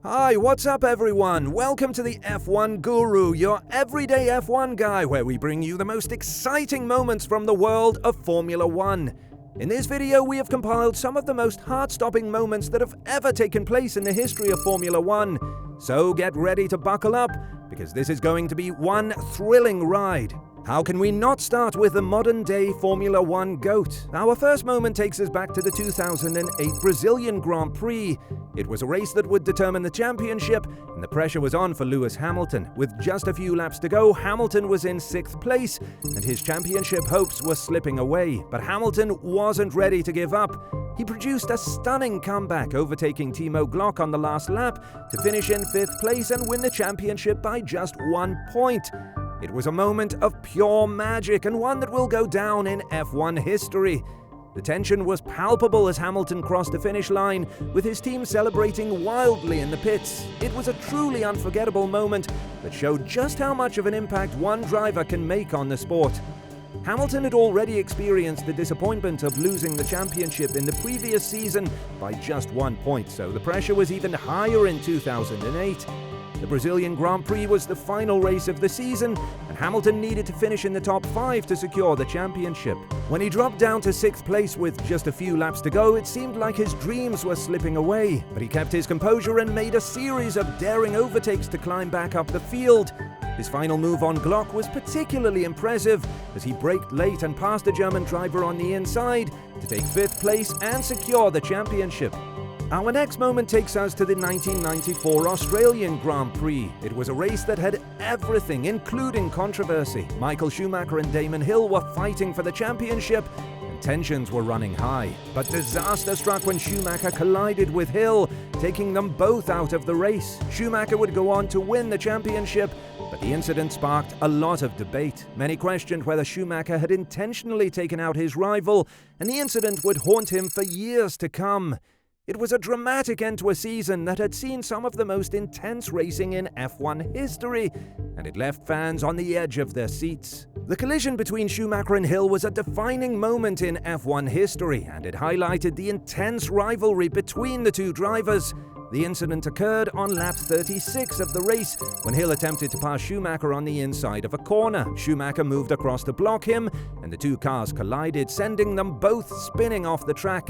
Hi, what's up everyone? Welcome to the F1 Guru, your everyday F1 guy, where we bring you the most exciting moments from the world of Formula One. In this video, we have compiled some of the most heart-stopping moments that have ever taken place in the history of Formula One. So get ready to buckle up, because this is going to be one thrilling ride. How can we not start with the modern-day Formula One GOAT? Our first moment takes us back to the 2008 Brazilian Grand Prix. It was a race that would determine the championship, and the pressure was on for Lewis Hamilton. With just a few laps to go, Hamilton was in 6th place, and his championship hopes were slipping away. But Hamilton wasn't ready to give up. He produced a stunning comeback, overtaking Timo Glock on the last lap to finish in 5th place and win the championship by just 1 point. It was a moment of pure magic, and one that will go down in F1 history. The tension was palpable as Hamilton crossed the finish line, with his team celebrating wildly in the pits. It was a truly unforgettable moment that showed just how much of an impact one driver can make on the sport. Hamilton had already experienced the disappointment of losing the championship in the previous season by just 1 point, so the pressure was even higher in 2008. The Brazilian Grand Prix was the final race of the season, and Hamilton needed to finish in the top 5 to secure the championship. When he dropped down to 6th place with just a few laps to go, it seemed like his dreams were slipping away, but he kept his composure and made a series of daring overtakes to climb back up the field. His final move on Glock was particularly impressive, as he braked late and passed the German driver on the inside to take 5th place and secure the championship. Our next moment takes us to the 1994 Australian Grand Prix. It was a race that had everything, including controversy. Michael Schumacher and Damon Hill were fighting for the championship, and tensions were running high. But disaster struck when Schumacher collided with Hill, taking them both out of the race. Schumacher would go on to win the championship, but the incident sparked a lot of debate. Many questioned whether Schumacher had intentionally taken out his rival, and the incident would haunt him for years to come. It was a dramatic end to a season that had seen some of the most intense racing in F1 history, and it left fans on the edge of their seats. The collision between Schumacher and Hill was a defining moment in F1 history, and it highlighted the intense rivalry between the two drivers. The incident occurred on lap 36 of the race, when Hill attempted to pass Schumacher on the inside of a corner. Schumacher moved across to block him, and the two cars collided, sending them both spinning off the track.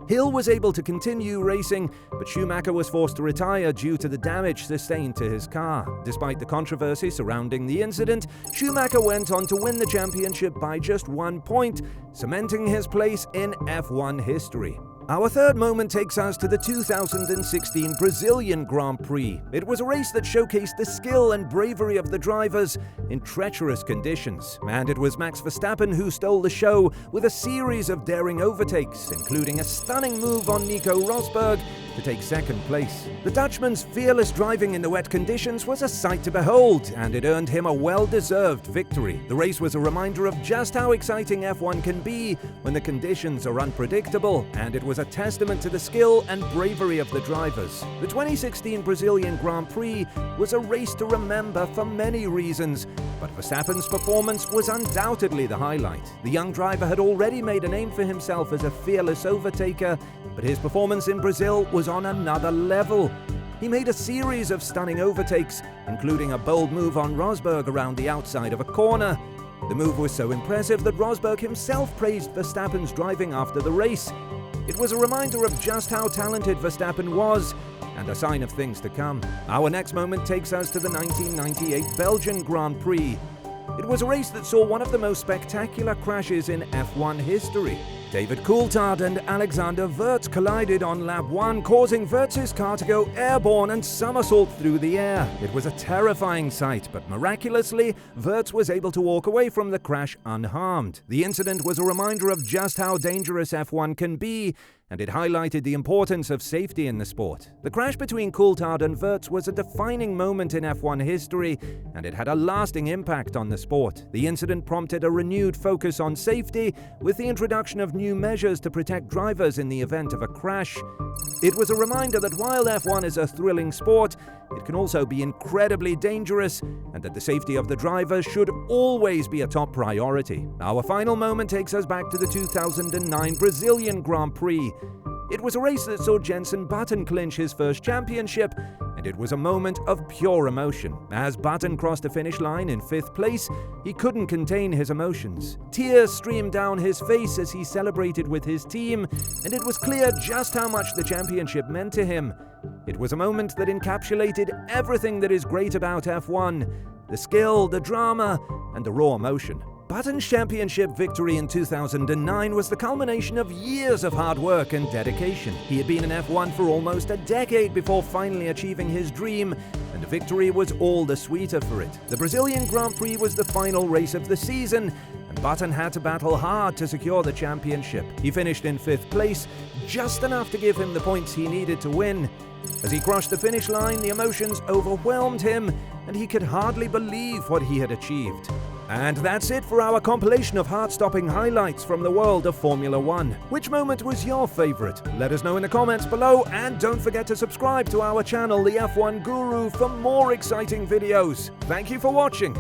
Hill was able to continue racing, but Schumacher was forced to retire due to the damage sustained to his car. Despite the controversy surrounding the incident, Schumacher went on to win the championship by just 1 point, cementing his place in F1 history. Our third moment takes us to the 2016 Brazilian Grand Prix. It was a race that showcased the skill and bravery of the drivers in treacherous conditions. And it was Max Verstappen who stole the show with a series of daring overtakes, including a stunning move on Nico Rosberg to take 2nd place. The Dutchman's fearless driving in the wet conditions was a sight to behold, and it earned him a well-deserved victory. The race was a reminder of just how exciting F1 can be when the conditions are unpredictable, and it was a testament to the skill and bravery of the drivers. The 2016 Brazilian Grand Prix was a race to remember for many reasons, but Verstappen's performance was undoubtedly the highlight. The young driver had already made a name for himself as a fearless overtaker, but his performance in Brazil was on another level. He made a series of stunning overtakes, including a bold move on Rosberg around the outside of a corner. The move was so impressive that Rosberg himself praised Verstappen's driving after the race. It was a reminder of just how talented Verstappen was, and a sign of things to come. Our next moment takes us to the 1998 Belgian Grand Prix. It was a race that saw one of the most spectacular crashes in F1 history. David Coulthard and Alexander Wurz collided on lap 1, causing Wurz's car to go airborne and somersault through the air. It was a terrifying sight, but miraculously, Wurz was able to walk away from the crash unharmed. The incident was a reminder of just how dangerous F1 can be, and it highlighted the importance of safety in the sport. The crash between Coulthard and Wurz was a defining moment in F1 history, and it had a lasting impact on the sport. The incident prompted a renewed focus on safety, with the introduction of new measures to protect drivers in the event of a crash. It was a reminder that while F1 is a thrilling sport, it can also be incredibly dangerous, and that the safety of the drivers should always be a top priority. Our final moment takes us back to the 2009 Brazilian Grand Prix. It was a race that saw Jenson Button clinch his first championship, and it was a moment of pure emotion. As Button crossed the finish line in 5th place, he couldn't contain his emotions. Tears streamed down his face as he celebrated with his team, and it was clear just how much the championship meant to him. It was a moment that encapsulated everything that is great about F1: the skill, the drama, and the raw emotion. Button's championship victory in 2009 was the culmination of years of hard work and dedication. He had been in F1 for almost a decade before finally achieving his dream, and the victory was all the sweeter for it. The Brazilian Grand Prix was the final race of the season, and Button had to battle hard to secure the championship. He finished in 5th place, just enough to give him the points he needed to win. As he crossed the finish line, the emotions overwhelmed him, and he could hardly believe what he had achieved. And that's it for our compilation of heart-stopping highlights from the world of Formula One. Which moment was your favorite? Let us know in the comments below, and don't forget to subscribe to our channel, the F1 Guru, for more exciting videos. Thank you for watching.